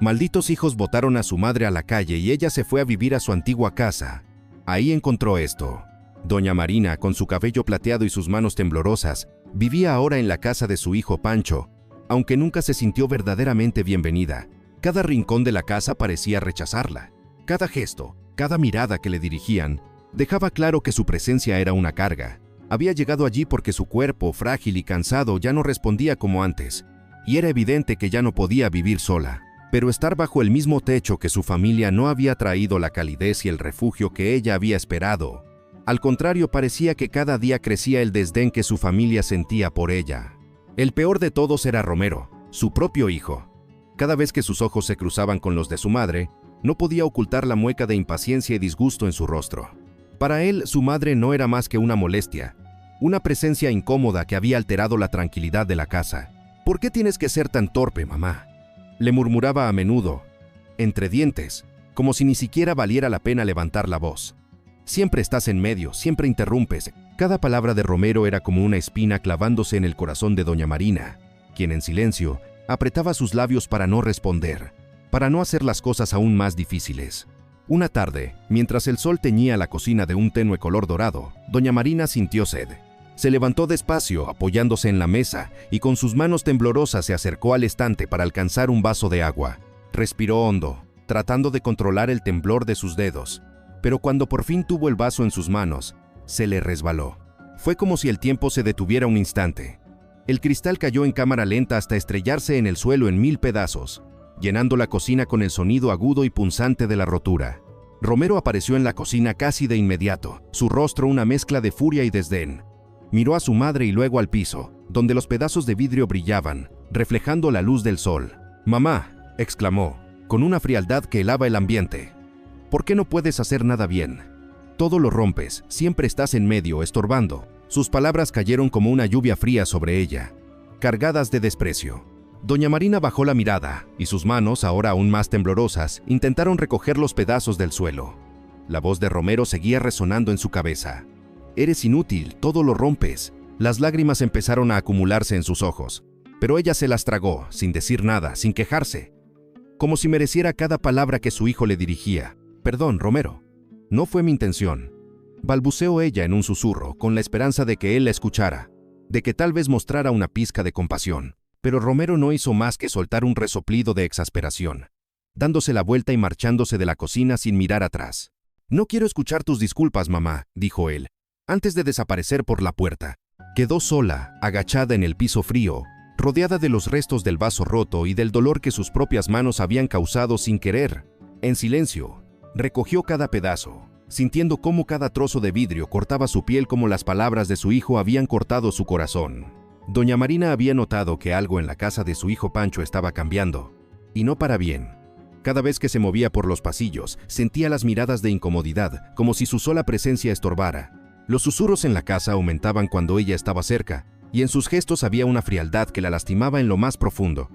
Malditos hijos botaron a su madre a la calle y ella se fue a vivir a su antigua casa. Ahí encontró esto. Doña Marina, con su cabello plateado y sus manos temblorosas, vivía ahora en la casa de su hijo Pancho, aunque nunca se sintió verdaderamente bienvenida. Cada rincón de la casa parecía rechazarla. Cada gesto, cada mirada que le dirigían, dejaba claro que su presencia era una carga. Había llegado allí porque su cuerpo, frágil y cansado, ya no respondía como antes, y era evidente que ya no podía vivir sola. Pero estar bajo el mismo techo que su familia no había traído la calidez y el refugio que ella había esperado. Al contrario, parecía que cada día crecía el desdén que su familia sentía por ella. El peor de todos era Romero, su propio hijo. Cada vez que sus ojos se cruzaban con los de su madre, no podía ocultar la mueca de impaciencia y disgusto en su rostro. Para él, su madre no era más que una molestia, una presencia incómoda que había alterado la tranquilidad de la casa. ¿Por qué tienes que ser tan torpe, mamá?, le murmuraba a menudo, entre dientes, como si ni siquiera valiera la pena levantar la voz. Siempre estás en medio, siempre interrumpes. Cada palabra de Romero era como una espina clavándose en el corazón de doña Marina, quien en silencio apretaba sus labios para no responder, para no hacer las cosas aún más difíciles. Una tarde, mientras el sol teñía la cocina de un tenue color dorado, doña Marina sintió sed. Se levantó despacio, apoyándose en la mesa, y con sus manos temblorosas se acercó al estante para alcanzar un vaso de agua. Respiró hondo, tratando de controlar el temblor de sus dedos, pero cuando por fin tuvo el vaso en sus manos, se le resbaló. Fue como si el tiempo se detuviera un instante. El cristal cayó en cámara lenta hasta estrellarse en el suelo en 1000 pedazos, llenando la cocina con el sonido agudo y punzante de la rotura. Romero apareció en la cocina casi de inmediato, su rostro una mezcla de furia y desdén. Miró a su madre y luego al piso, donde los pedazos de vidrio brillaban, reflejando la luz del sol. «Mamá», exclamó, con una frialdad que helaba el ambiente. «¿Por qué no puedes hacer nada bien? Todo lo rompes, siempre estás en medio, estorbando». Sus palabras cayeron como una lluvia fría sobre ella, cargadas de desprecio. Doña Marina bajó la mirada, y sus manos, ahora aún más temblorosas, intentaron recoger los pedazos del suelo. La voz de Romero seguía resonando en su cabeza. «Eres inútil, todo lo rompes». Las lágrimas empezaron a acumularse en sus ojos, pero ella se las tragó, sin decir nada, sin quejarse, como si mereciera cada palabra que su hijo le dirigía. «Perdón, Romero, no fue mi intención», balbuceó ella en un susurro, con la esperanza de que él la escuchara, de que tal vez mostrara una pizca de compasión. Pero Romero no hizo más que soltar un resoplido de exasperación, dándose la vuelta y marchándose de la cocina sin mirar atrás. «No quiero escuchar tus disculpas, mamá», dijo él, antes de desaparecer por la puerta. Quedó sola, agachada en el piso frío, rodeada de los restos del vaso roto y del dolor que sus propias manos habían causado sin querer. En silencio, recogió cada pedazo, sintiendo cómo cada trozo de vidrio cortaba su piel como las palabras de su hijo habían cortado su corazón. Doña Marina había notado que algo en la casa de su hijo Pancho estaba cambiando, y no para bien. Cada vez que se movía por los pasillos, sentía las miradas de incomodidad, como si su sola presencia estorbara. Los susurros en la casa aumentaban cuando ella estaba cerca, y en sus gestos había una frialdad que la lastimaba en lo más profundo.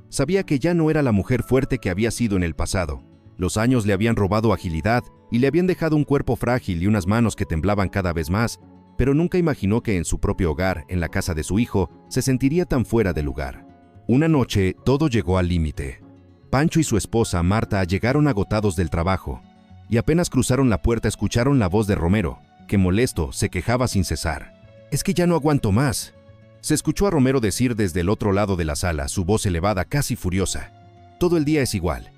Sabía que ya no era la mujer fuerte que había sido en el pasado. Los años le habían robado agilidad y le habían dejado un cuerpo frágil y unas manos que temblaban cada vez más, pero nunca imaginó que en su propio hogar, en la casa de su hijo, se sentiría tan fuera de lugar. Una noche, todo llegó al límite. Pancho y su esposa, Marta, llegaron agotados del trabajo, y apenas cruzaron la puerta escucharon la voz de Romero, que molesto se quejaba sin cesar. «Es que ya no aguanto más», se escuchó a Romero decir desde el otro lado de la sala, su voz elevada, casi furiosa. «Todo el día es igual.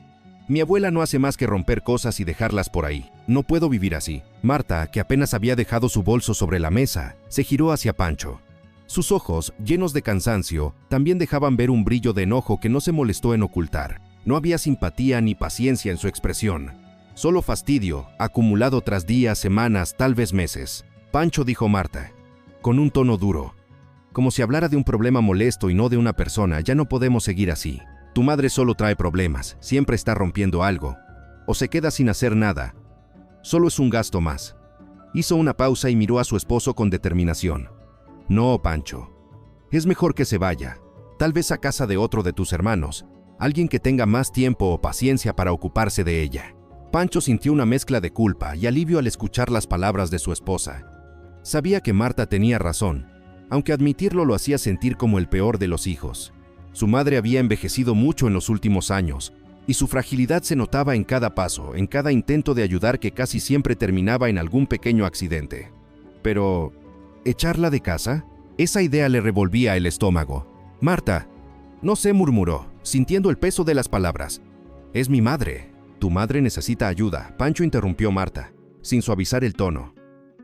Mi abuela no hace más que romper cosas y dejarlas por ahí. No puedo vivir así». Marta, que apenas había dejado su bolso sobre la mesa, se giró hacia Pancho. Sus ojos, llenos de cansancio, también dejaban ver un brillo de enojo que no se molestó en ocultar. No había simpatía ni paciencia en su expresión. Solo fastidio, acumulado tras días, semanas, tal vez meses. «Pancho», dijo Marta, con un tono duro, como si hablara de un problema molesto y no de una persona, «ya no podemos seguir así. Tu madre solo trae problemas, siempre está rompiendo algo, o se queda sin hacer nada. Solo es un gasto más». Hizo una pausa y miró a su esposo con determinación. «No, Pancho. Es mejor que se vaya, tal vez a casa de otro de tus hermanos, alguien que tenga más tiempo o paciencia para ocuparse de ella». Pancho sintió una mezcla de culpa y alivio al escuchar las palabras de su esposa. Sabía que Marta tenía razón, aunque admitirlo lo hacía sentir como el peor de los hijos. Su madre había envejecido mucho en los últimos años, y su fragilidad se notaba en cada paso, en cada intento de ayudar que casi siempre terminaba en algún pequeño accidente. Pero, ¿echarla de casa? Esa idea le revolvía el estómago. «Marta», no sé, murmuró, sintiendo el peso de las palabras. «Es mi madre». «Tu madre necesita ayuda», Pancho interrumpió Marta, sin suavizar el tono.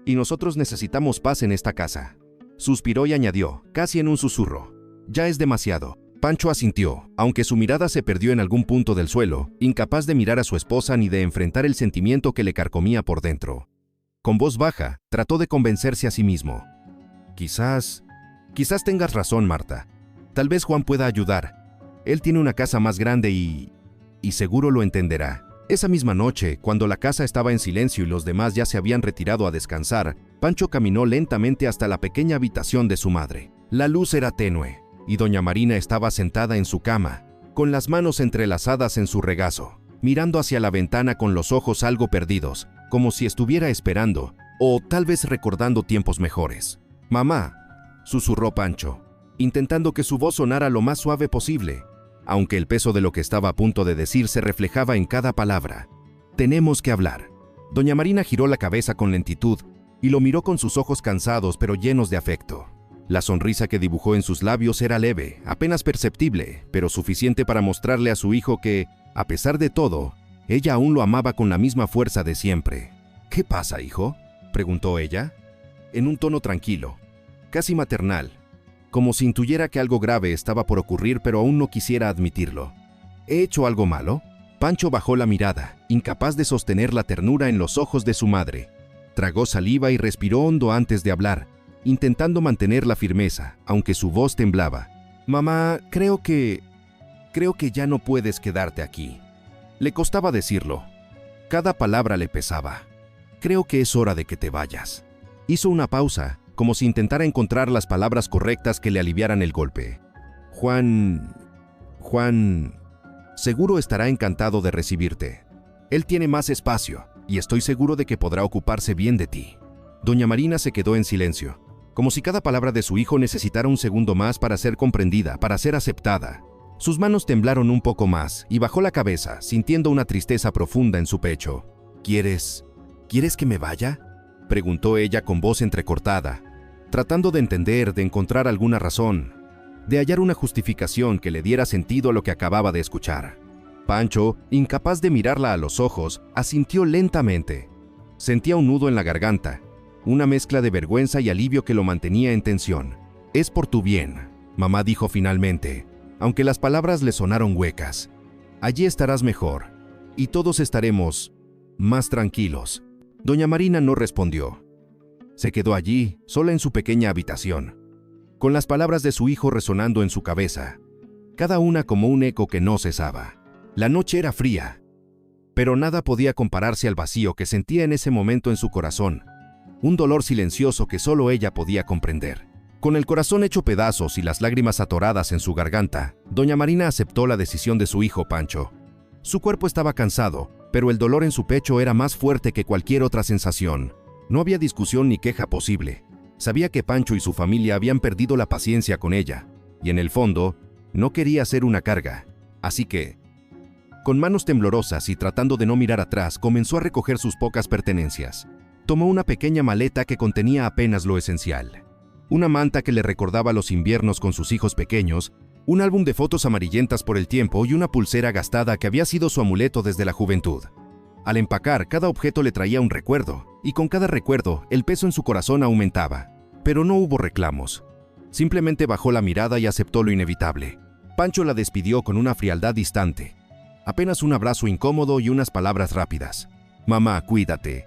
«Y nosotros necesitamos paz en esta casa». Suspiró y añadió, casi en un susurro: «Ya es demasiado». Pancho asintió, aunque su mirada se perdió en algún punto del suelo, incapaz de mirar a su esposa ni de enfrentar el sentimiento que le carcomía por dentro. Con voz baja, trató de convencerse a sí mismo. Quizás tengas razón, Marta. Tal vez Juan pueda ayudar. Él tiene una casa más grande y seguro lo entenderá». Esa misma noche, cuando la casa estaba en silencio y los demás ya se habían retirado a descansar, Pancho caminó lentamente hasta la pequeña habitación de su madre. La luz era tenue, y doña Marina estaba sentada en su cama, con las manos entrelazadas en su regazo, mirando hacia la ventana con los ojos algo perdidos, como si estuviera esperando, o tal vez recordando tiempos mejores. «Mamá», susurró Pancho, intentando que su voz sonara lo más suave posible, aunque el peso de lo que estaba a punto de decir se reflejaba en cada palabra. «Tenemos que hablar». Doña Marina giró la cabeza con lentitud y lo miró con sus ojos cansados pero llenos de afecto. La sonrisa que dibujó en sus labios era leve, apenas perceptible, pero suficiente para mostrarle a su hijo que, a pesar de todo, ella aún lo amaba con la misma fuerza de siempre. «¿Qué pasa, hijo?», preguntó ella, en un tono tranquilo, casi maternal, como si intuyera que algo grave estaba por ocurrir pero aún no quisiera admitirlo. «¿He hecho algo malo?». Pancho bajó la mirada, incapaz de sostener la ternura en los ojos de su madre. Tragó saliva y respiró hondo antes de hablar, intentando mantener la firmeza, aunque su voz temblaba. «Mamá, creo que ya no puedes quedarte aquí». Le costaba decirlo. Cada palabra le pesaba. «Creo que es hora de que te vayas». Hizo una pausa, como si intentara encontrar las palabras correctas que le aliviaran el golpe. Juan, seguro estará encantado de recibirte. Él tiene más espacio, y estoy seguro de que podrá ocuparse bien de ti». Doña Marina se quedó en silencio, como si cada palabra de su hijo necesitara un segundo más para ser comprendida, para ser aceptada. Sus manos temblaron un poco más, y bajó la cabeza, sintiendo una tristeza profunda en su pecho. ¿Quieres que me vaya?», preguntó ella con voz entrecortada, tratando de entender, de encontrar alguna razón, de hallar una justificación que le diera sentido a lo que acababa de escuchar. Pancho, incapaz de mirarla a los ojos, asintió lentamente. Sentía un nudo en la garganta, una mezcla de vergüenza y alivio que lo mantenía en tensión. «Es por tu bien», mamá dijo finalmente, aunque las palabras le sonaron huecas. «Allí estarás mejor, y todos estaremos más tranquilos». Doña Marina no respondió. Se quedó allí, sola en su pequeña habitación, con las palabras de su hijo resonando en su cabeza, cada una como un eco que no cesaba. La noche era fría, pero nada podía compararse al vacío que sentía en ese momento en su corazón, un dolor silencioso que solo ella podía comprender. Con el corazón hecho pedazos y las lágrimas atoradas en su garganta, doña Marina aceptó la decisión de su hijo Pancho. Su cuerpo estaba cansado, pero el dolor en su pecho era más fuerte que cualquier otra sensación. No había discusión ni queja posible. Sabía que Pancho y su familia habían perdido la paciencia con ella, y en el fondo, no quería ser una carga. Así que, con manos temblorosas y tratando de no mirar atrás, comenzó a recoger sus pocas pertenencias. Tomó una pequeña maleta que contenía apenas lo esencial. Una manta que le recordaba los inviernos con sus hijos pequeños, un álbum de fotos amarillentas por el tiempo y una pulsera gastada que había sido su amuleto desde la juventud. Al empacar, cada objeto le traía un recuerdo, y con cada recuerdo, el peso en su corazón aumentaba. Pero no hubo reclamos. Simplemente bajó la mirada y aceptó lo inevitable. Pancho la despidió con una frialdad distante. Apenas un abrazo incómodo y unas palabras rápidas. «Mamá, cuídate.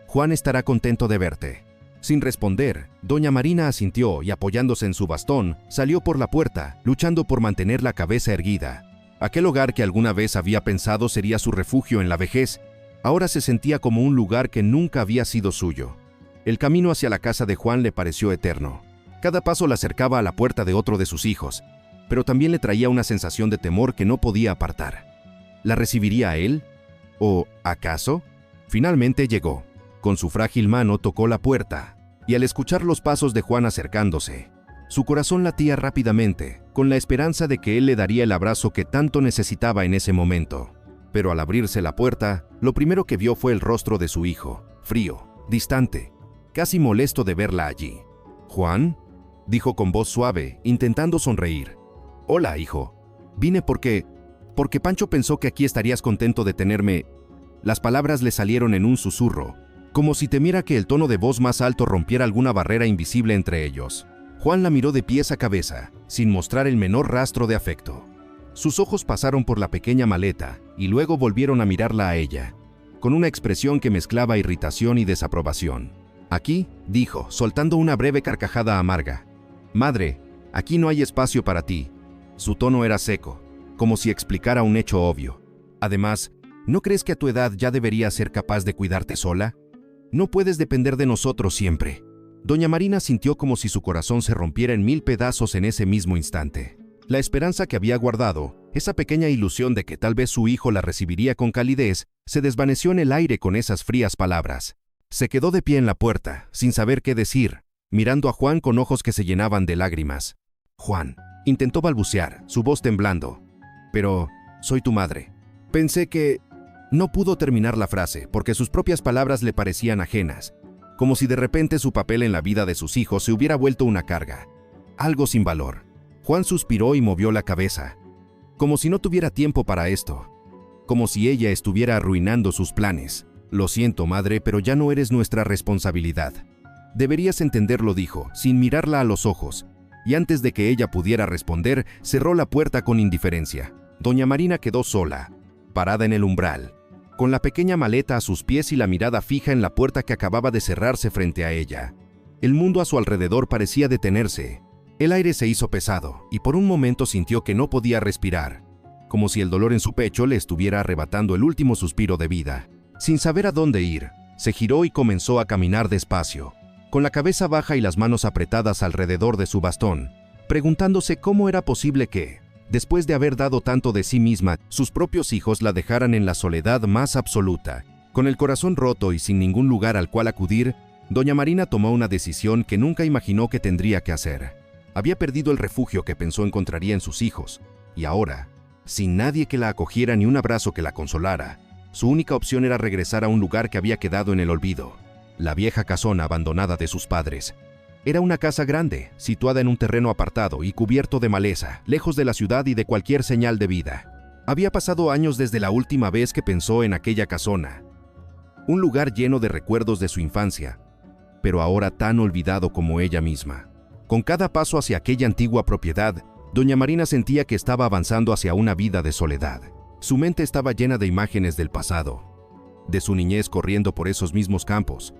Juan estará contento de verte». Sin responder, doña Marina asintió y apoyándose en su bastón, salió por la puerta, luchando por mantener la cabeza erguida. Aquel hogar que alguna vez había pensado sería su refugio en la vejez, ahora se sentía como un lugar que nunca había sido suyo. El camino hacia la casa de Juan le pareció eterno. Cada paso la acercaba a la puerta de otro de sus hijos, pero también le traía una sensación de temor que no podía apartar. ¿La recibiría a él? ¿O acaso? Finalmente llegó. Con su frágil mano tocó la puerta, y al escuchar los pasos de Juan acercándose, su corazón latía rápidamente, con la esperanza de que él le daría el abrazo que tanto necesitaba en ese momento. Pero al abrirse la puerta, lo primero que vio fue el rostro de su hijo, frío, distante, casi molesto de verla allí. «¿Juan?», dijo con voz suave, intentando sonreír. «Hola, hijo. Vine porque Pancho pensó que aquí estarías contento de tenerme». Las palabras le salieron en un susurro, como si temiera que el tono de voz más alto rompiera alguna barrera invisible entre ellos. Juan la miró de pies a cabeza, sin mostrar el menor rastro de afecto. Sus ojos pasaron por la pequeña maleta y luego volvieron a mirarla a ella, con una expresión que mezclaba irritación y desaprobación. «Aquí», dijo, soltando una breve carcajada amarga. «Madre, aquí no hay espacio para ti». Su tono era seco, como si explicara un hecho obvio. «Además, ¿no crees que a tu edad ya deberías ser capaz de cuidarte sola? No puedes depender de nosotros siempre». Doña Marina sintió como si su corazón se rompiera en 1000 pedazos en ese mismo instante. La esperanza que había guardado, esa pequeña ilusión de que tal vez su hijo la recibiría con calidez, se desvaneció en el aire con esas frías palabras. Se quedó de pie en la puerta, sin saber qué decir, mirando a Juan con ojos que se llenaban de lágrimas. «Juan», intentó balbucear, su voz temblando. «Pero soy tu madre». Pensé que... No pudo terminar la frase, porque sus propias palabras le parecían ajenas, como si de repente su papel en la vida de sus hijos se hubiera vuelto una carga, algo sin valor. Juan suspiró y movió la cabeza, como si no tuviera tiempo para esto, como si ella estuviera arruinando sus planes. «Lo siento, madre, pero ya no eres nuestra responsabilidad. Deberías entenderlo», dijo, sin mirarla a los ojos, y antes de que ella pudiera responder, cerró la puerta con indiferencia. Doña Marina quedó sola, parada en el umbral, con la pequeña maleta a sus pies y la mirada fija en la puerta que acababa de cerrarse frente a ella. El mundo a su alrededor parecía detenerse. El aire se hizo pesado, y por un momento sintió que no podía respirar, como si el dolor en su pecho le estuviera arrebatando el último suspiro de vida. Sin saber a dónde ir, se giró y comenzó a caminar despacio, con la cabeza baja y las manos apretadas alrededor de su bastón, preguntándose cómo era posible que, después de haber dado tanto de sí misma, sus propios hijos la dejaran en la soledad más absoluta. Con el corazón roto y sin ningún lugar al cual acudir, doña Marina tomó una decisión que nunca imaginó que tendría que hacer. Había perdido el refugio que pensó encontraría en sus hijos, y ahora, sin nadie que la acogiera ni un abrazo que la consolara, su única opción era regresar a un lugar que había quedado en el olvido, la vieja casona abandonada de sus padres. Era una casa grande, situada en un terreno apartado y cubierto de maleza, lejos de la ciudad y de cualquier señal de vida. Había pasado años desde la última vez que pensó en aquella casona, un lugar lleno de recuerdos de su infancia, pero ahora tan olvidado como ella misma. Con cada paso hacia aquella antigua propiedad, doña Marina sentía que estaba avanzando hacia una vida de soledad. Su mente estaba llena de imágenes del pasado, de su niñez corriendo por esos mismos campos,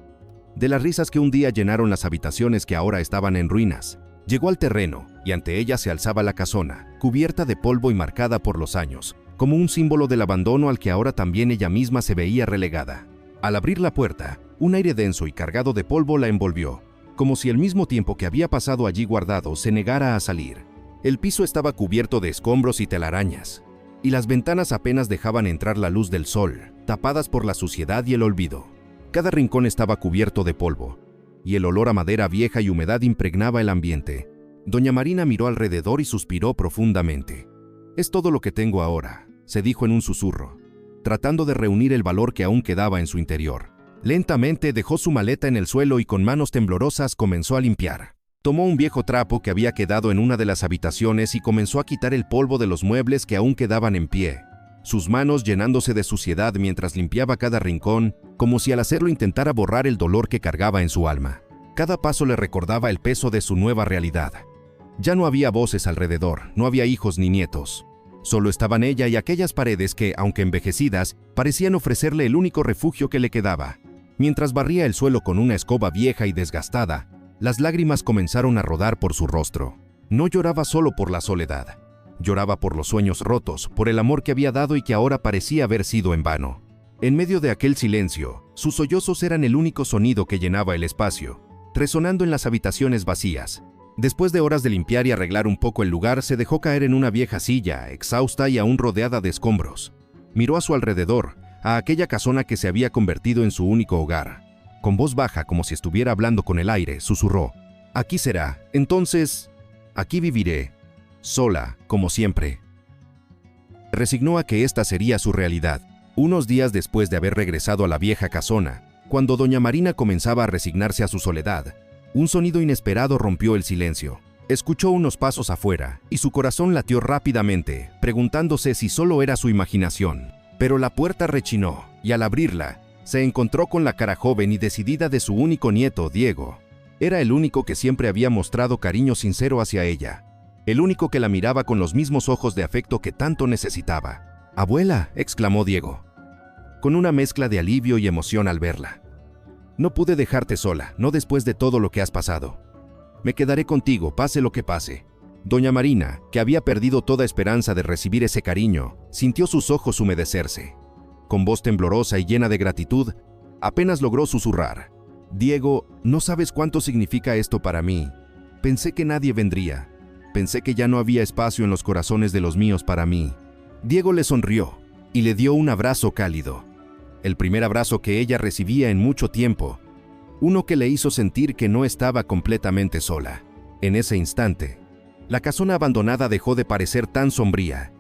de las risas que un día llenaron las habitaciones que ahora estaban en ruinas. Llegó al terreno, y ante ella se alzaba la casona, cubierta de polvo y marcada por los años, como un símbolo del abandono al que ahora también ella misma se veía relegada. Al abrir la puerta, un aire denso y cargado de polvo la envolvió, como si el mismo tiempo que había pasado allí guardado se negara a salir. El piso estaba cubierto de escombros y telarañas, y las ventanas apenas dejaban entrar la luz del sol, tapadas por la suciedad y el olvido. Cada rincón estaba cubierto de polvo, y el olor a madera vieja y humedad impregnaba el ambiente. Doña Marina miró alrededor y suspiró profundamente. «Es todo lo que tengo ahora», se dijo en un susurro, tratando de reunir el valor que aún quedaba en su interior. Lentamente dejó su maleta en el suelo y con manos temblorosas comenzó a limpiar. Tomó un viejo trapo que había quedado en una de las habitaciones y comenzó a quitar el polvo de los muebles que aún quedaban en pie, sus manos llenándose de suciedad mientras limpiaba cada rincón, como si al hacerlo intentara borrar el dolor que cargaba en su alma. Cada paso le recordaba el peso de su nueva realidad. Ya no había voces alrededor, no había hijos ni nietos. Solo estaban ella y aquellas paredes que, aunque envejecidas, parecían ofrecerle el único refugio que le quedaba. Mientras barría el suelo con una escoba vieja y desgastada, las lágrimas comenzaron a rodar por su rostro. No lloraba solo por la soledad. Lloraba por los sueños rotos, por el amor que había dado y que ahora parecía haber sido en vano. En medio de aquel silencio, sus sollozos eran el único sonido que llenaba el espacio, resonando en las habitaciones vacías. Después de horas de limpiar y arreglar un poco el lugar, se dejó caer en una vieja silla, exhausta y aún rodeada de escombros. Miró a su alrededor, a aquella casona que se había convertido en su único hogar. Con voz baja, como si estuviera hablando con el aire, susurró: «Aquí será, entonces, aquí viviré, sola, como siempre». Resignó a que esta sería su realidad. Unos días después de haber regresado a la vieja casona, cuando doña Marina comenzaba a resignarse a su soledad, un sonido inesperado rompió el silencio. Escuchó unos pasos afuera y su corazón latió rápidamente, preguntándose si solo era su imaginación. Pero la puerta rechinó y al abrirla, se encontró con la cara joven y decidida de su único nieto, Diego. Era el único que siempre había mostrado cariño sincero hacia ella, el único que la miraba con los mismos ojos de afecto que tanto necesitaba. «Abuela», exclamó Diego, con una mezcla de alivio y emoción al verla. «No pude dejarte sola, no después de todo lo que has pasado. Me quedaré contigo, pase lo que pase». Doña Marina, que había perdido toda esperanza de recibir ese cariño, sintió sus ojos humedecerse. Con voz temblorosa y llena de gratitud, apenas logró susurrar: «Diego, no sabes cuánto significa esto para mí. Pensé que nadie vendría. Pensé que ya no había espacio en los corazones de los míos para mí». Diego le sonrió y le dio un abrazo cálido. El primer abrazo que ella recibía en mucho tiempo. Uno que le hizo sentir que no estaba completamente sola. En ese instante, la casona abandonada dejó de parecer tan sombría.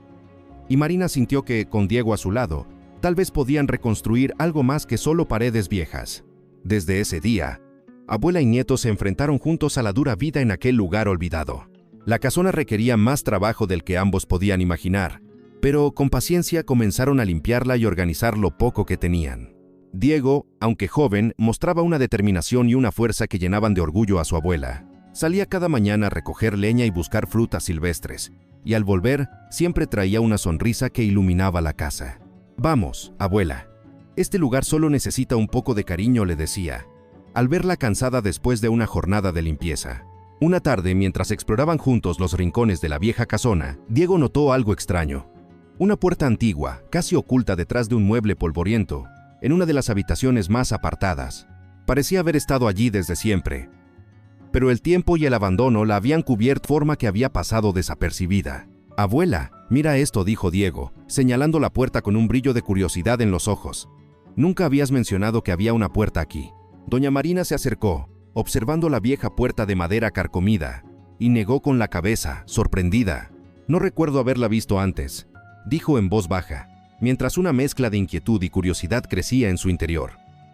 Y Marina sintió que, con Diego a su lado, tal vez podían reconstruir algo más que solo paredes viejas. Desde ese día, abuela y nieto se enfrentaron juntos a la dura vida en aquel lugar olvidado. La casona requería más trabajo del que ambos podían imaginar, pero con paciencia comenzaron a limpiarla y organizar lo poco que tenían. Diego, aunque joven, mostraba una determinación y una fuerza que llenaban de orgullo a su abuela. Salía cada mañana a recoger leña y buscar frutas silvestres, y al volver siempre traía una sonrisa que iluminaba la casa. «Vamos, abuela. Este lugar solo necesita un poco de cariño», le decía, al verla cansada después de una jornada de limpieza. Una tarde, mientras exploraban juntos los rincones de la vieja casona, Diego notó algo extraño. Una puerta antigua, casi oculta detrás de un mueble polvoriento, en una de las habitaciones más apartadas. Parecía haber estado allí desde siempre, pero el tiempo y el abandono la habían cubierto de forma que había pasado desapercibida. «Abuela, mira esto», dijo Diego, señalando la puerta con un brillo de curiosidad en los ojos. «Nunca habías mencionado que había una puerta aquí». Doña Marina se acercó, observando la vieja puerta de madera carcomida, y negó con la cabeza, sorprendida. «No recuerdo haberla visto antes», dijo en voz baja, mientras una mezcla de inquietud y curiosidad crecía en su interior.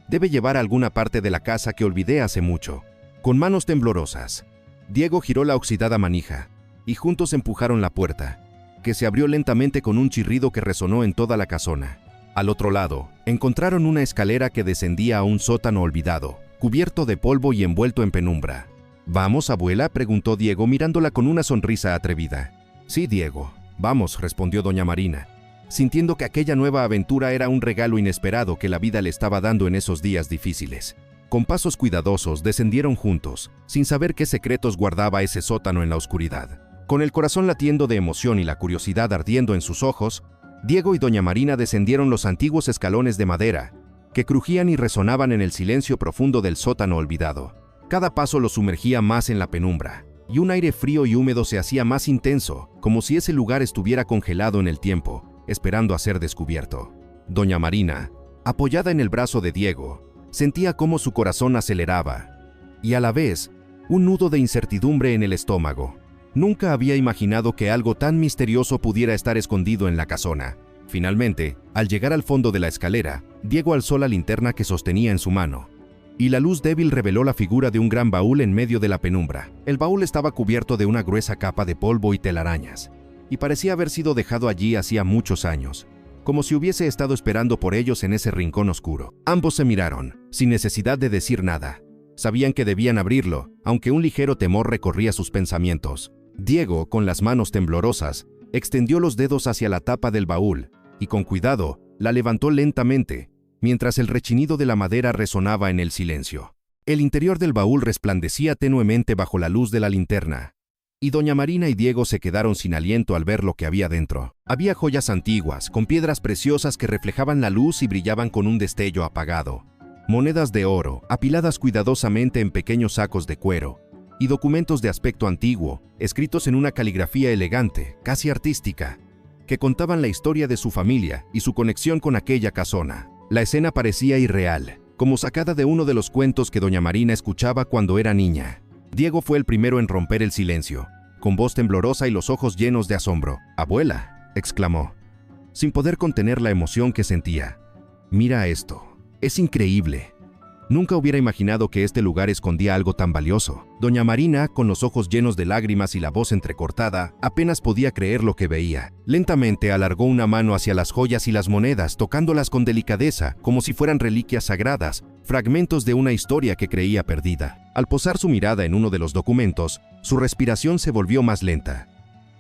«Debe llevar a alguna parte de la casa que olvidé hace mucho». Con manos temblorosas, Diego giró la oxidada manija, y juntos empujaron la puerta, que se abrió lentamente con un chirrido que resonó en toda la casona. Al otro lado, encontraron una escalera que descendía a un sótano olvidado, cubierto de polvo y envuelto en penumbra. «¿Vamos, abuela?», preguntó Diego mirándola con una sonrisa atrevida. «Sí, Diego, vamos», respondió doña Marina, sintiendo que aquella nueva aventura era un regalo inesperado que la vida le estaba dando en esos días difíciles. Con pasos cuidadosos descendieron juntos, sin saber qué secretos guardaba ese sótano en la oscuridad. Con el corazón latiendo de emoción y la curiosidad ardiendo en sus ojos, Diego y doña Marina descendieron los antiguos escalones de madera, que crujían y resonaban en el silencio profundo del sótano olvidado. Cada paso los sumergía más en la penumbra, y un aire frío y húmedo se hacía más intenso, como si ese lugar estuviera congelado en el tiempo, esperando a ser descubierto. Doña Marina, apoyada en el brazo de Diego, sentía cómo su corazón aceleraba, y a la vez, un nudo de incertidumbre en el estómago. Nunca había imaginado que algo tan misterioso pudiera estar escondido en la casona. Finalmente, al llegar al fondo de la escalera, Diego alzó la linterna que sostenía en su mano, y la luz débil reveló la figura de un gran baúl en medio de la penumbra. El baúl estaba cubierto de una gruesa capa de polvo y telarañas, y parecía haber sido dejado allí hacía muchos años, como si hubiese estado esperando por ellos en ese rincón oscuro. Ambos se miraron, sin necesidad de decir nada. Sabían que debían abrirlo, aunque un ligero temor recorría sus pensamientos. Diego, con las manos temblorosas, extendió los dedos hacia la tapa del baúl, y con cuidado, la levantó lentamente, mientras el rechinido de la madera resonaba en el silencio. El interior del baúl resplandecía tenuemente bajo la luz de la linterna, y doña Marina y Diego se quedaron sin aliento al ver lo que había dentro. Había joyas antiguas, con piedras preciosas que reflejaban la luz y brillaban con un destello apagado. Monedas de oro, apiladas cuidadosamente en pequeños sacos de cuero, y documentos de aspecto antiguo, escritos en una caligrafía elegante, casi artística, que contaban la historia de su familia y su conexión con aquella casona. La escena parecía irreal, como sacada de uno de los cuentos que doña Marina escuchaba cuando era niña. Diego fue el primero en romper el silencio, con voz temblorosa y los ojos llenos de asombro. «Abuela», exclamó, sin poder contener la emoción que sentía. «Mira esto. Es increíble. Nunca hubiera imaginado que este lugar escondía algo tan valioso». Doña Marina, con los ojos llenos de lágrimas y la voz entrecortada, apenas podía creer lo que veía. Lentamente alargó una mano hacia las joyas y las monedas, tocándolas con delicadeza, como si fueran reliquias sagradas, fragmentos de una historia que creía perdida. Al posar su mirada en uno de los documentos, su respiración se volvió más lenta.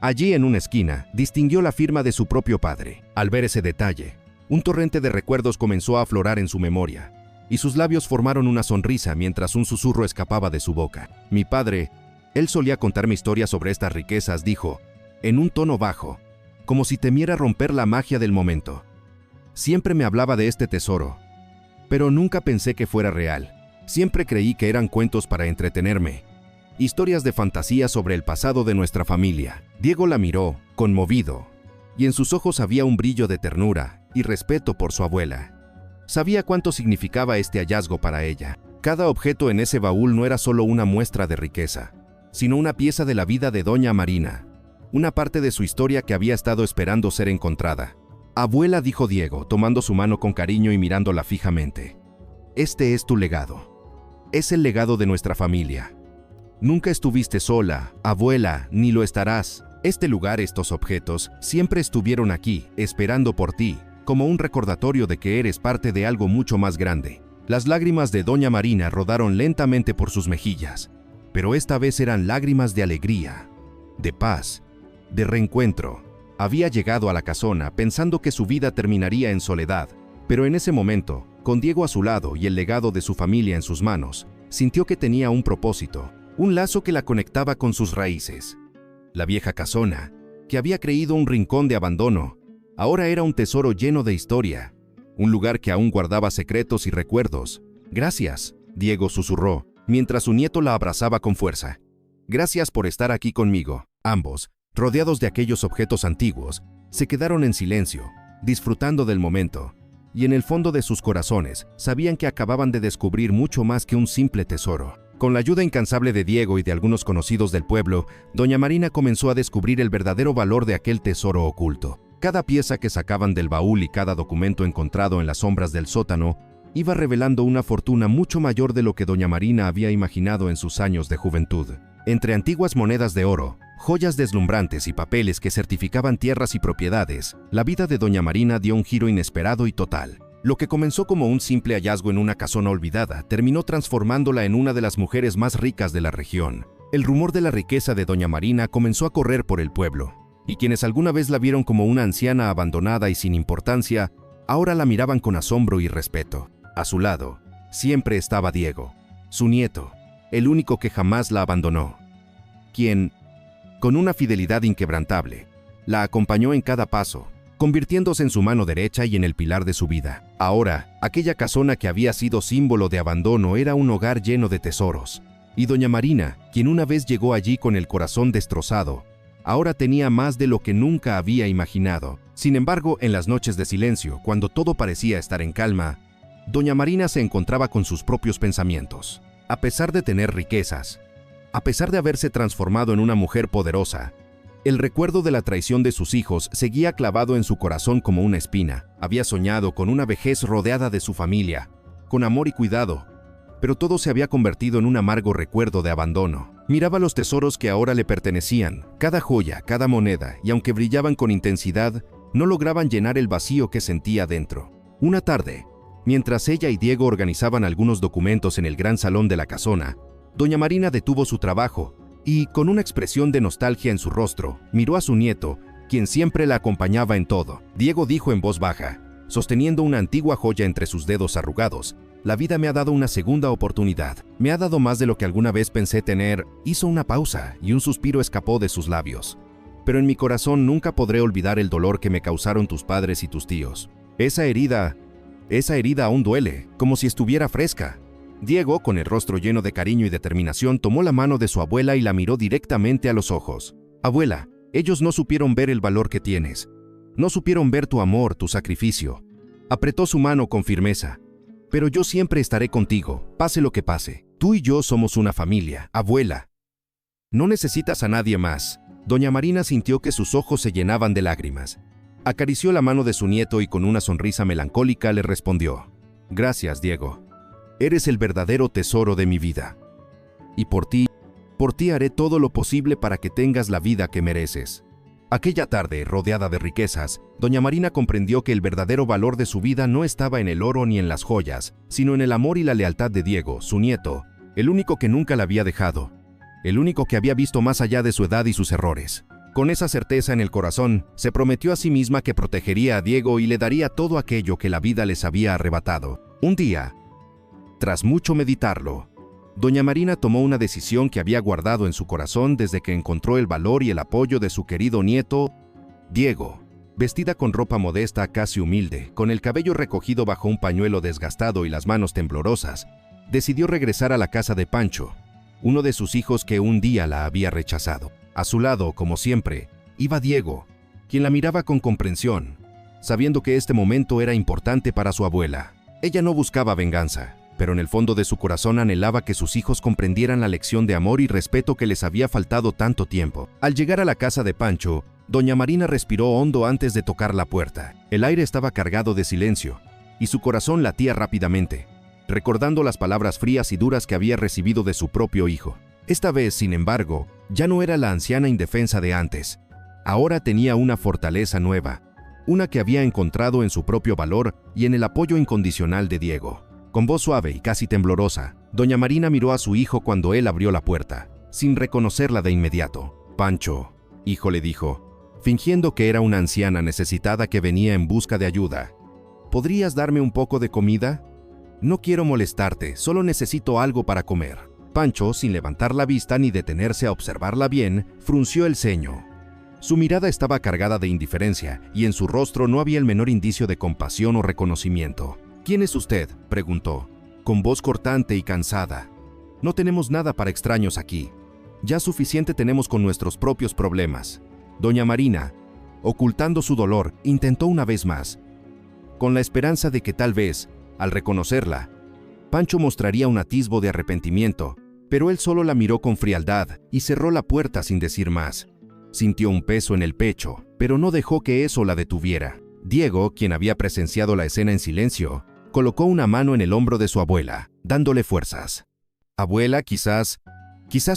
Allí, en una esquina, distinguió la firma de su propio padre. Al ver ese detalle, un torrente de recuerdos comenzó a aflorar en su memoria, y sus labios formaron una sonrisa mientras un susurro escapaba de su boca. «Mi padre, él solía contarme historias sobre estas riquezas», dijo, en un tono bajo, como si temiera romper la magia del momento. «Siempre me hablaba de este tesoro, pero nunca pensé que fuera real. Siempre creí que eran cuentos para entretenerme, historias de fantasía sobre el pasado de nuestra familia». Diego la miró, conmovido, y en sus ojos había un brillo de ternura y respeto por su abuela. Sabía cuánto significaba este hallazgo para ella. Cada objeto en ese baúl no era solo una muestra de riqueza, sino una pieza de la vida de Doña Marina, una parte de su historia que había estado esperando ser encontrada. «Abuela», dijo Diego, tomando su mano con cariño y mirándola fijamente, «este es tu legado. Es el legado de nuestra familia. Nunca estuviste sola, abuela, ni lo estarás. Este lugar, estos objetos, siempre estuvieron aquí, esperando por ti, como un recordatorio de que eres parte de algo mucho más grande». Las lágrimas de Doña Marina rodaron lentamente por sus mejillas, pero esta vez eran lágrimas de alegría, de paz, de reencuentro. Había llegado a la casona pensando que su vida terminaría en soledad, pero en ese momento, con Diego a su lado y el legado de su familia en sus manos, sintió que tenía un propósito, un lazo que la conectaba con sus raíces. La vieja casona, que había creído un rincón de abandono, ahora era un tesoro lleno de historia, un lugar que aún guardaba secretos y recuerdos. «Gracias», Diego susurró, mientras su nieto la abrazaba con fuerza. «Gracias por estar aquí conmigo». Ambos, rodeados de aquellos objetos antiguos, se quedaron en silencio, disfrutando del momento, y en el fondo de sus corazones sabían que acababan de descubrir mucho más que un simple tesoro. Con la ayuda incansable de Diego y de algunos conocidos del pueblo, Doña Marina comenzó a descubrir el verdadero valor de aquel tesoro oculto. Cada pieza que sacaban del baúl y cada documento encontrado en las sombras del sótano iba revelando una fortuna mucho mayor de lo que Doña Marina había imaginado en sus años de juventud. Entre antiguas monedas de oro, joyas deslumbrantes y papeles que certificaban tierras y propiedades, la vida de Doña Marina dio un giro inesperado y total. Lo que comenzó como un simple hallazgo en una casona olvidada terminó transformándola en una de las mujeres más ricas de la región. El rumor de la riqueza de Doña Marina comenzó a correr por el pueblo, y quienes alguna vez la vieron como una anciana abandonada y sin importancia, ahora la miraban con asombro y respeto. A su lado, siempre estaba Diego, su nieto, el único que jamás la abandonó, quien, con una fidelidad inquebrantable, la acompañó en cada paso, convirtiéndose en su mano derecha y en el pilar de su vida. Ahora, aquella casona que había sido símbolo de abandono era un hogar lleno de tesoros, y Doña Marina, quien una vez llegó allí con el corazón destrozado, ahora tenía más de lo que nunca había imaginado. Sin embargo, en las noches de silencio, cuando todo parecía estar en calma, Doña Marina se encontraba con sus propios pensamientos. A pesar de tener riquezas, a pesar de haberse transformado en una mujer poderosa, el recuerdo de la traición de sus hijos seguía clavado en su corazón como una espina. Había soñado con una vejez rodeada de su familia, con amor y cuidado, pero todo se había convertido en un amargo recuerdo de abandono. Miraba los tesoros que ahora le pertenecían, cada joya, cada moneda, y aunque brillaban con intensidad, no lograban llenar el vacío que sentía dentro. Una tarde, mientras ella y Diego organizaban algunos documentos en el gran salón de la casona, Doña Marina detuvo su trabajo y, con una expresión de nostalgia en su rostro, miró a su nieto, quien siempre la acompañaba en todo. Diego dijo en voz baja, sosteniendo una antigua joya entre sus dedos arrugados: «La vida me ha dado una segunda oportunidad. Me ha dado más de lo que alguna vez pensé tener». Hizo una pausa y un suspiro escapó de sus labios. «Pero en mi corazón nunca podré olvidar el dolor que me causaron tus padres y tus tíos. Esa herida aún duele, como si estuviera fresca». Diego, con el rostro lleno de cariño y determinación, tomó la mano de su abuela y la miró directamente a los ojos. «Abuela, ellos no supieron ver el valor que tienes. No supieron ver tu amor, tu sacrificio». Apretó su mano con firmeza. «Pero yo siempre estaré contigo, pase lo que pase. Tú y yo somos una familia, abuela. No necesitas a nadie más». Doña Marina sintió que sus ojos se llenaban de lágrimas. Acarició la mano de su nieto y con una sonrisa melancólica le respondió: «Gracias, Diego. Eres el verdadero tesoro de mi vida. Y por ti haré todo lo posible para que tengas la vida que mereces». Aquella tarde, rodeada de riquezas, doña Marina comprendió que el verdadero valor de su vida no estaba en el oro ni en las joyas, sino en el amor y la lealtad de Diego, su nieto, el único que nunca la había dejado, el único que había visto más allá de su edad y sus errores. Con esa certeza en el corazón, se prometió a sí misma que protegería a Diego y le daría todo aquello que la vida les había arrebatado. Un día, tras mucho meditarlo, doña Marina tomó una decisión que había guardado en su corazón desde que encontró el valor y el apoyo de su querido nieto, Diego. Vestida con ropa modesta, casi humilde, con el cabello recogido bajo un pañuelo desgastado y las manos temblorosas, decidió regresar a la casa de Pancho, uno de sus hijos que un día la había rechazado. A su lado, como siempre, iba Diego, quien la miraba con comprensión, sabiendo que este momento era importante para su abuela. Ella no buscaba venganza, pero en el fondo de su corazón anhelaba que sus hijos comprendieran la lección de amor y respeto que les había faltado tanto tiempo. Al llegar a la casa de Pancho, doña Marina respiró hondo antes de tocar la puerta. El aire estaba cargado de silencio, y su corazón latía rápidamente, recordando las palabras frías y duras que había recibido de su propio hijo. Esta vez, sin embargo, ya no era la anciana indefensa de antes. Ahora tenía una fortaleza nueva, una que había encontrado en su propio valor y en el apoyo incondicional de Diego. Con voz suave y casi temblorosa, doña Marina miró a su hijo cuando él abrió la puerta, sin reconocerla de inmediato. «Pancho», hijo, le dijo, fingiendo que era una anciana necesitada que venía en busca de ayuda. «¿Podrías darme un poco de comida? No quiero molestarte, solo necesito algo para comer». Pancho, sin levantar la vista ni detenerse a observarla bien, frunció el ceño. Su mirada estaba cargada de indiferencia y en su rostro no había el menor indicio de compasión o reconocimiento. «¿Quién es usted?», preguntó, con voz cortante y cansada. «No tenemos nada para extraños aquí. Ya suficiente tenemos con nuestros propios problemas». Doña Marina, ocultando su dolor, intentó una vez más, con la esperanza de que tal vez, al reconocerla, Pancho mostraría un atisbo de arrepentimiento, pero él solo la miró con frialdad y cerró la puerta sin decir más. Sintió un peso en el pecho, pero no dejó que eso la detuviera. Diego, quien había presenciado la escena en silencio, colocó una mano en el hombro de su abuela, dándole fuerzas. «Abuela, quizás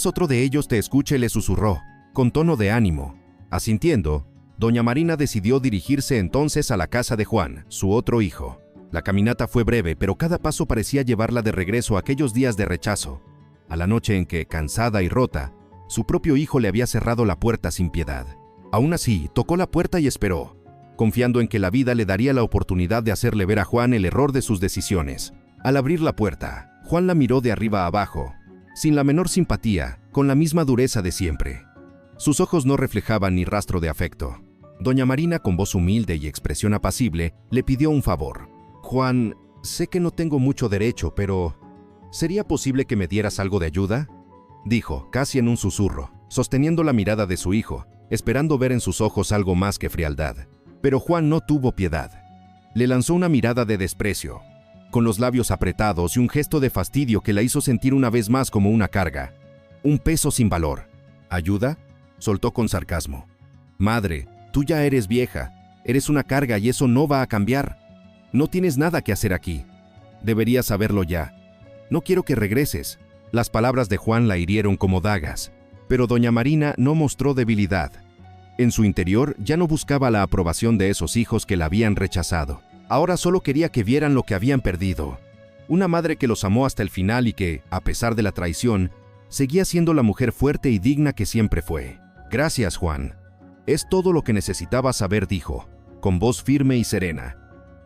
otro de ellos te escuche», le susurró, con tono de ánimo. Asintiendo, doña Marina decidió dirigirse entonces a la casa de Juan, su otro hijo. La caminata fue breve, pero cada paso parecía llevarla de regreso a aquellos días de rechazo, a la noche en que, cansada y rota, su propio hijo le había cerrado la puerta sin piedad. Aún así, tocó la puerta y esperó, confiando en que la vida le daría la oportunidad de hacerle ver a Juan el error de sus decisiones. Al abrir la puerta, Juan la miró de arriba a abajo, sin la menor simpatía, con la misma dureza de siempre. Sus ojos no reflejaban ni rastro de afecto. Doña Marina, con voz humilde y expresión apacible, le pidió un favor. «Juan, sé que no tengo mucho derecho, pero ¿sería posible que me dieras algo de ayuda?», dijo, casi en un susurro, sosteniendo la mirada de su hijo, esperando ver en sus ojos algo más que frialdad. Pero Juan no tuvo piedad. Le lanzó una mirada de desprecio, con los labios apretados y un gesto de fastidio que la hizo sentir una vez más como una carga, un peso sin valor. «¿Ayuda?», soltó con sarcasmo. «Madre, tú ya eres vieja, eres una carga y eso no va a cambiar. No tienes nada que hacer aquí. Deberías saberlo ya. No quiero que regreses». Las palabras de Juan la hirieron como dagas, pero doña Marina no mostró debilidad. En su interior ya no buscaba la aprobación de esos hijos que la habían rechazado. Ahora solo quería que vieran lo que habían perdido. Una madre que los amó hasta el final y que, a pesar de la traición, seguía siendo la mujer fuerte y digna que siempre fue. «Gracias, Juan. Es todo lo que necesitaba saber», dijo, con voz firme y serena,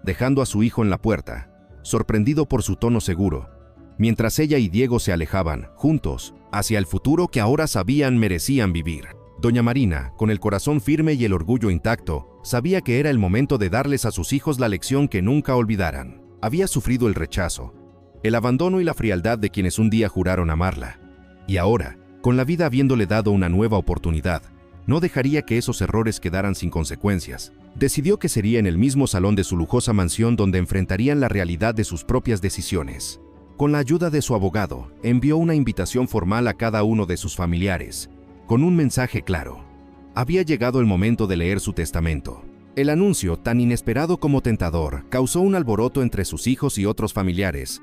dejando a su hijo en la puerta, sorprendido por su tono seguro, mientras ella y Diego se alejaban, juntos, hacia el futuro que ahora sabían merecían vivir. Doña Marina, con el corazón firme y el orgullo intacto, sabía que era el momento de darles a sus hijos la lección que nunca olvidaran. Había sufrido el rechazo, el abandono y la frialdad de quienes un día juraron amarla. Y ahora, con la vida habiéndole dado una nueva oportunidad, no dejaría que esos errores quedaran sin consecuencias. Decidió que sería en el mismo salón de su lujosa mansión donde enfrentarían la realidad de sus propias decisiones. Con la ayuda de su abogado, envió una invitación formal a cada uno de sus familiares, con un mensaje claro. Había llegado el momento de leer su testamento. El anuncio, tan inesperado como tentador, causó un alboroto entre sus hijos y otros familiares,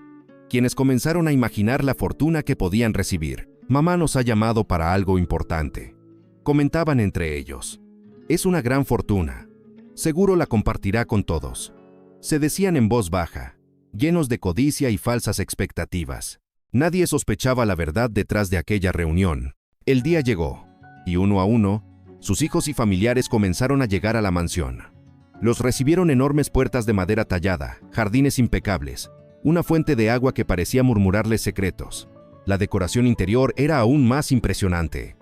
quienes comenzaron a imaginar la fortuna que podían recibir. «Mamá nos ha llamado para algo importante», comentaban entre ellos. «Es una gran fortuna. Seguro la compartirá con todos», se decían en voz baja, llenos de codicia y falsas expectativas. Nadie sospechaba la verdad detrás de aquella reunión. El día llegó, y uno a uno, sus hijos y familiares comenzaron a llegar a la mansión. Los recibieron enormes puertas de madera tallada, jardines impecables, una fuente de agua que parecía murmurarles secretos. La decoración interior era aún más impresionante.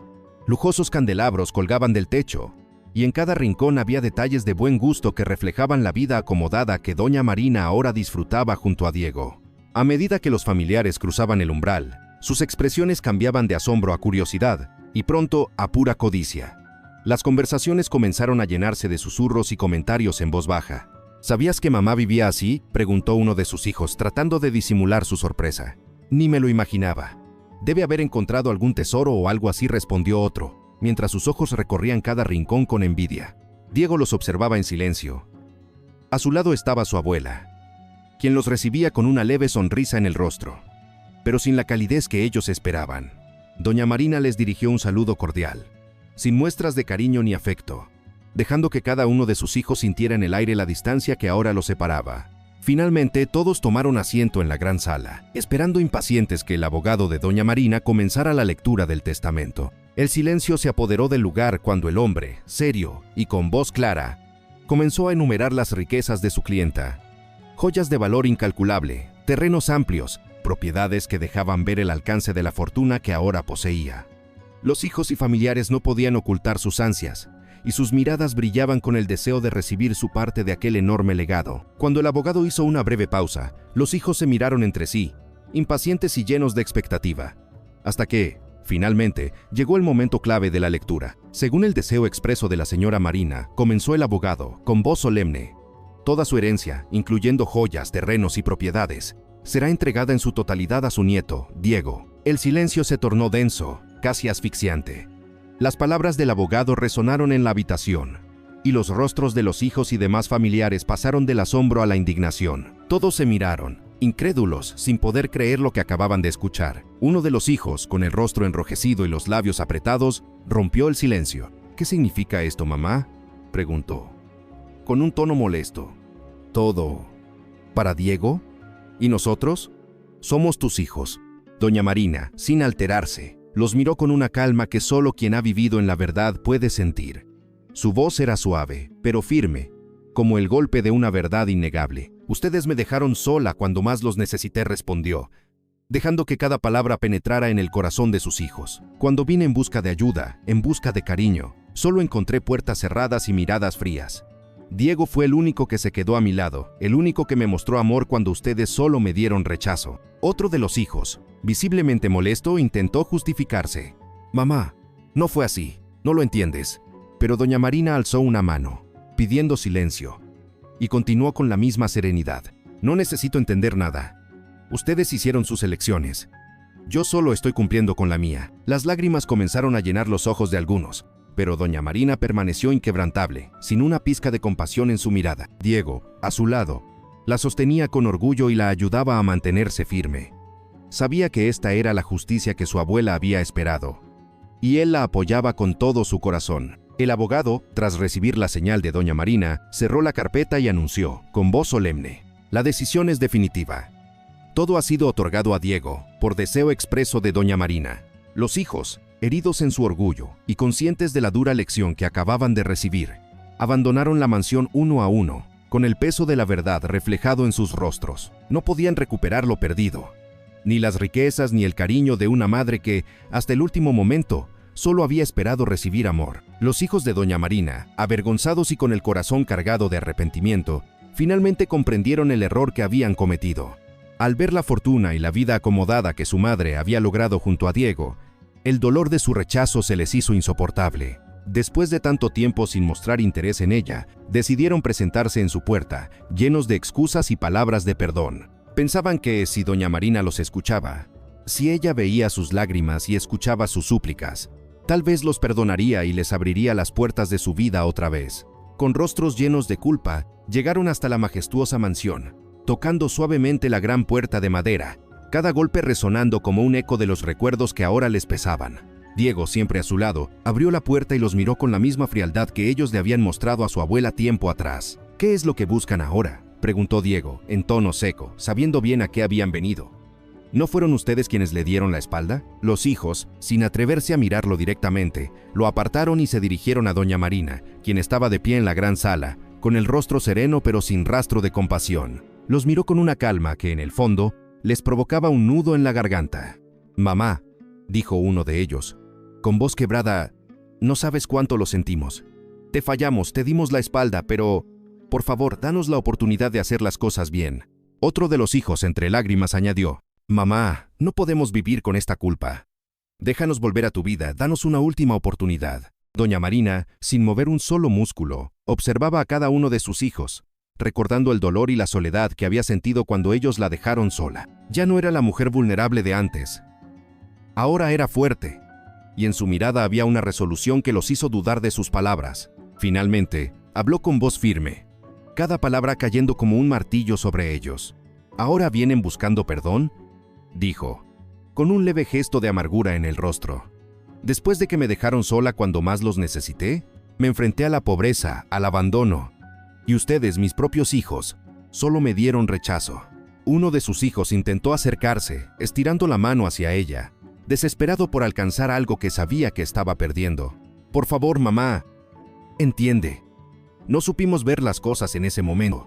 Lujosos candelabros colgaban del techo, y en cada rincón había detalles de buen gusto que reflejaban la vida acomodada que doña Marina ahora disfrutaba junto a Diego. A medida que los familiares cruzaban el umbral, sus expresiones cambiaban de asombro a curiosidad, y pronto a pura codicia. Las conversaciones comenzaron a llenarse de susurros y comentarios en voz baja. «¿Sabías que mamá vivía así?», preguntó uno de sus hijos, tratando de disimular su sorpresa. «Ni me lo imaginaba. Debe haber encontrado algún tesoro o algo así», respondió otro, mientras sus ojos recorrían cada rincón con envidia. Diego los observaba en silencio. A su lado estaba su abuela, quien los recibía con una leve sonrisa en el rostro, pero sin la calidez que ellos esperaban. Doña Marina les dirigió un saludo cordial, sin muestras de cariño ni afecto, dejando que cada uno de sus hijos sintiera en el aire la distancia que ahora los separaba. Finalmente, todos tomaron asiento en la gran sala, esperando impacientes que el abogado de doña Marina comenzara la lectura del testamento. El silencio se apoderó del lugar cuando el hombre, serio y con voz clara, comenzó a enumerar las riquezas de su clienta. Joyas de valor incalculable, terrenos amplios, propiedades que dejaban ver el alcance de la fortuna que ahora poseía. Los hijos y familiares no podían ocultar sus ansias, y sus miradas brillaban con el deseo de recibir su parte de aquel enorme legado. Cuando el abogado hizo una breve pausa, los hijos se miraron entre sí, impacientes y llenos de expectativa, hasta que, finalmente, llegó el momento clave de la lectura. Según el deseo expreso de la señora Marina, comenzó el abogado, con voz solemne. Toda su herencia, incluyendo joyas, terrenos y propiedades, será entregada en su totalidad a su nieto, Diego. El silencio se tornó denso, casi asfixiante. Las palabras del abogado resonaron en la habitación, y los rostros de los hijos y demás familiares pasaron del asombro a la indignación. Todos se miraron, incrédulos, sin poder creer lo que acababan de escuchar. Uno de los hijos, con el rostro enrojecido y los labios apretados, rompió el silencio. «¿Qué significa esto, mamá?», preguntó, con un tono molesto. «¿Todo para Diego? ¿Y nosotros? Somos tus hijos». Doña Marina, sin alterarse, los miró con una calma que solo quien ha vivido en la verdad puede sentir. Su voz era suave, pero firme, como el golpe de una verdad innegable. «Ustedes me dejaron sola cuando más los necesité», respondió, dejando que cada palabra penetrara en el corazón de sus hijos. «Cuando vine en busca de ayuda, en busca de cariño, solo encontré puertas cerradas y miradas frías. Diego fue el único que se quedó a mi lado, el único que me mostró amor cuando ustedes solo me dieron rechazo». Otro de los hijos, visiblemente molesto, intentó justificarse. «Mamá, no fue así, no lo entiendes». Pero doña Marina alzó una mano, pidiendo silencio, y continuó con la misma serenidad. «No necesito entender nada. Ustedes hicieron sus elecciones. Yo solo estoy cumpliendo con la mía». Las lágrimas comenzaron a llenar los ojos de algunos, pero doña Marina permaneció inquebrantable, sin una pizca de compasión en su mirada. Diego, a su lado, la sostenía con orgullo y la ayudaba a mantenerse firme. Sabía que esta era la justicia que su abuela había esperado, y él la apoyaba con todo su corazón. El abogado, tras recibir la señal de doña Marina, cerró la carpeta y anunció, con voz solemne: «La decisión es definitiva. Todo ha sido otorgado a Diego, por deseo expreso de doña Marina». Los hijos, heridos en su orgullo y conscientes de la dura lección que acababan de recibir, abandonaron la mansión uno a uno, con el peso de la verdad reflejado en sus rostros. No podían recuperar lo perdido, ni las riquezas ni el cariño de una madre que, hasta el último momento, solo había esperado recibir amor. Los hijos de doña Marina, avergonzados y con el corazón cargado de arrepentimiento, finalmente comprendieron el error que habían cometido. Al ver la fortuna y la vida acomodada que su madre había logrado junto a Diego, el dolor de su rechazo se les hizo insoportable. Después de tanto tiempo sin mostrar interés en ella, decidieron presentarse en su puerta, llenos de excusas y palabras de perdón. Pensaban que si doña Marina los escuchaba, si ella veía sus lágrimas y escuchaba sus súplicas, tal vez los perdonaría y les abriría las puertas de su vida otra vez. Con rostros llenos de culpa, llegaron hasta la majestuosa mansión, tocando suavemente la gran puerta de madera, cada golpe resonando como un eco de los recuerdos que ahora les pesaban. Diego, siempre a su lado, abrió la puerta y los miró con la misma frialdad que ellos le habían mostrado a su abuela tiempo atrás. «¿Qué es lo que buscan ahora?», preguntó Diego, en tono seco, sabiendo bien a qué habían venido. ¿No fueron ustedes quienes le dieron la espalda? Los hijos, sin atreverse a mirarlo directamente, lo apartaron y se dirigieron a doña Marina, quien estaba de pie en la gran sala, con el rostro sereno pero sin rastro de compasión. Los miró con una calma que, en el fondo, les provocaba un nudo en la garganta. «Mamá», dijo uno de ellos, con voz quebrada, «no sabes cuánto lo sentimos. Te fallamos, te dimos la espalda, pero, por favor, danos la oportunidad de hacer las cosas bien». Otro de los hijos, entre lágrimas, añadió, «Mamá, no podemos vivir con esta culpa. Déjanos volver a tu vida, danos una última oportunidad». Doña Marina, sin mover un solo músculo, observaba a cada uno de sus hijos, recordando el dolor y la soledad que había sentido cuando ellos la dejaron sola. Ya no era la mujer vulnerable de antes. Ahora era fuerte, y en su mirada había una resolución que los hizo dudar de sus palabras. Finalmente, habló con voz firme, cada palabra cayendo como un martillo sobre ellos. «¿Ahora vienen buscando perdón?», dijo, con un leve gesto de amargura en el rostro. «Después de que me dejaron sola cuando más los necesité, me enfrenté a la pobreza, al abandono, y ustedes, mis propios hijos, solo me dieron rechazo». Uno de sus hijos intentó acercarse, estirando la mano hacia ella, desesperado por alcanzar algo que sabía que estaba perdiendo. «Por favor, mamá, entiende. No supimos ver las cosas en ese momento.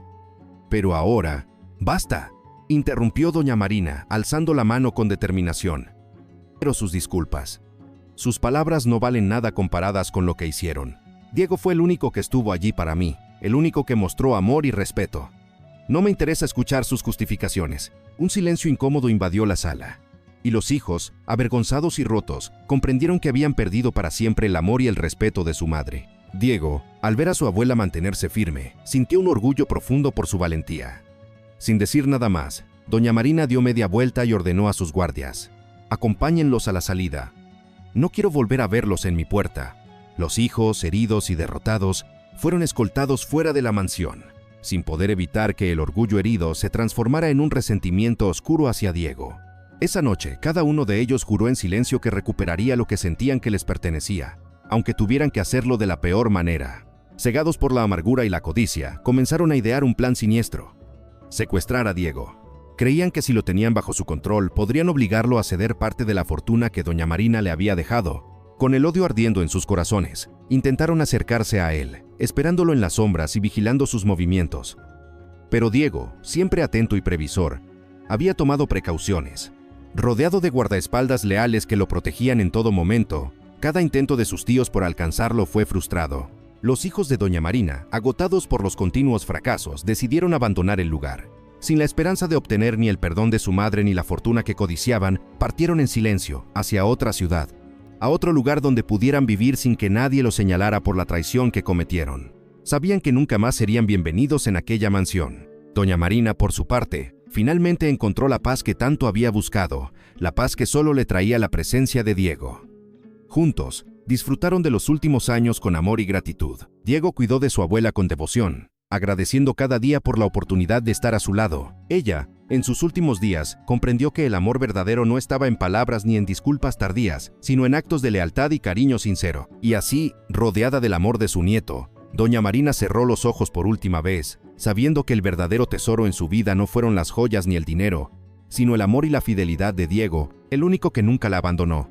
Pero ahora, basta», interrumpió doña Marina, alzando la mano con determinación. «Pero sus disculpas. Sus palabras no valen nada comparadas con lo que hicieron. Diego fue el único que estuvo allí para mí, el único que mostró amor y respeto. No me interesa escuchar sus justificaciones». Un silencio incómodo invadió la sala, y los hijos, avergonzados y rotos, comprendieron que habían perdido para siempre el amor y el respeto de su madre. Diego, al ver a su abuela mantenerse firme, sintió un orgullo profundo por su valentía. Sin decir nada más, doña Marina dio media vuelta y ordenó a sus guardias: «Acompáñenlos a la salida. No quiero volver a verlos en mi puerta». Los hijos, heridos y derrotados, fueron escoltados fuera de la mansión, sin poder evitar que el orgullo herido se transformara en un resentimiento oscuro hacia Diego. Esa noche, cada uno de ellos juró en silencio que recuperaría lo que sentían que les pertenecía, aunque tuvieran que hacerlo de la peor manera. Cegados por la amargura y la codicia, comenzaron a idear un plan siniestro: secuestrar a Diego. Creían que si lo tenían bajo su control, podrían obligarlo a ceder parte de la fortuna que doña Marina le había dejado. Con el odio ardiendo en sus corazones, intentaron acercarse a él, esperándolo en las sombras y vigilando sus movimientos. Pero Diego, siempre atento y previsor, había tomado precauciones. Rodeado de guardaespaldas leales que lo protegían en todo momento, cada intento de sus tíos por alcanzarlo fue frustrado. Los hijos de doña Marina, agotados por los continuos fracasos, decidieron abandonar el lugar. Sin la esperanza de obtener ni el perdón de su madre ni la fortuna que codiciaban, partieron en silencio hacia otra ciudad, a otro lugar donde pudieran vivir sin que nadie los señalara por la traición que cometieron. Sabían que nunca más serían bienvenidos en aquella mansión. Doña Marina, por su parte, finalmente encontró la paz que tanto había buscado, la paz que solo le traía la presencia de Diego. Juntos, disfrutaron de los últimos años con amor y gratitud. Diego cuidó de su abuela con devoción, agradeciendo cada día por la oportunidad de estar a su lado. Ella, en sus últimos días, comprendió que el amor verdadero no estaba en palabras ni en disculpas tardías, sino en actos de lealtad y cariño sincero. Y así, rodeada del amor de su nieto, doña Marina cerró los ojos por última vez, sabiendo que el verdadero tesoro en su vida no fueron las joyas ni el dinero, sino el amor y la fidelidad de Diego, el único que nunca la abandonó.